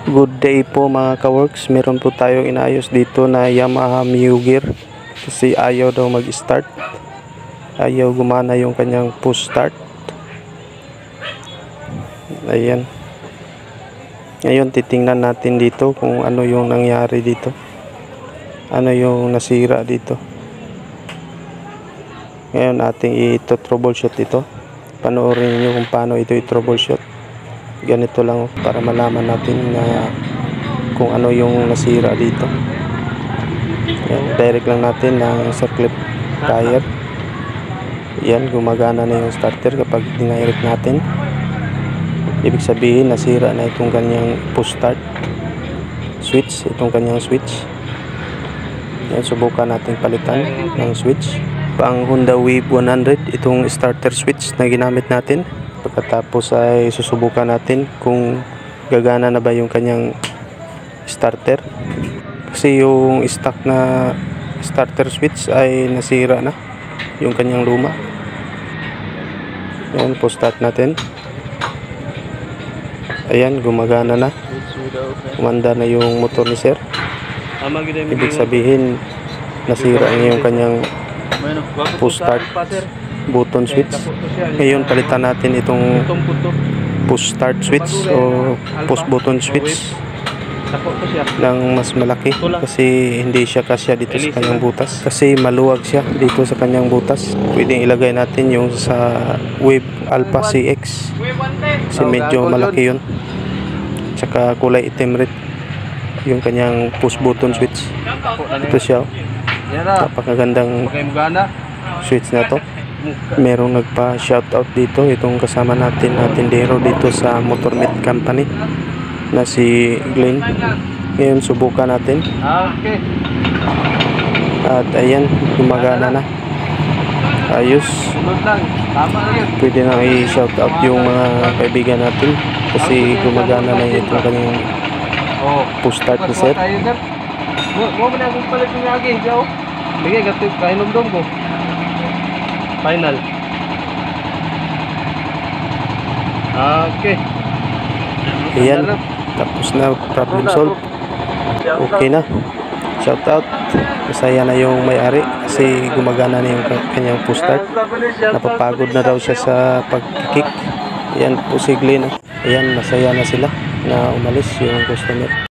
Good day po mga ka-works. Meron po tayong inaayos dito na Yamaha Mio Gear kasi ayaw daw mag-start. Ayaw gumana yung kanyang push start. Ayan. Ngayon titingnan natin dito kung ano yung nangyari dito. Ano yung nasira dito. Ngayon ating i-troubleshoot ito. Panoorin niyo kung paano ito i-troubleshoot. Ganito lang para malaman natin na kung ano yung nasira dito. Yan, direct lang natin ng circlip tire. Yan, gumagana na yung starter kapag dinirect natin. Ibig sabihin nasira na itong kanyang push start switch, itong kanyang switch. Yan, subukan natin palitan ng switch. Pang Honda Wave 100 itong starter switch na ginamit natin. Pagkatapos ay susubukan natin kung gagana na ba yung kanyang starter. Kasi yung stock na starter switch ay nasira na yung kanyang luma. Ayan, po start natin. Ayan, gumagana na. Umanda na yung motor ni sir. Ibig sabihin nasira na yung kanyang push start button switch. Ngayon palitan natin itong push start switch o push button switch ng mas malaki kasi hindi siya kasya dito sa kanyang butas, kasi maluwag siya dito sa kanyang butas. Pwedeng ilagay natin yung sa Wave Alpha CX kasi medyo malaki yun, tsaka kulay itim red yung kanyang push button switch. Ito siya, napakagandang switch na to. Merong nagpa shoutout dito, itong kasama natin na tindero dito sa Motor Meat Company na si Glenn. Ngayon subukan natin. At ayan, gumagana na. Ayos. Pwede na i-shoutout yung mga kaibigan natin kasi gumagana na itong kanyang push start na set. Final. Okay. Ayan, tapos na, problem solved. Okay na. Shout out. Masaya na yung may-ari kasi gumagana na yung kanyang push start. Napapagod na daw siya sa pag-kick. Ayan po si Glenn. Ayan, masaya na sila na umalis yung customer.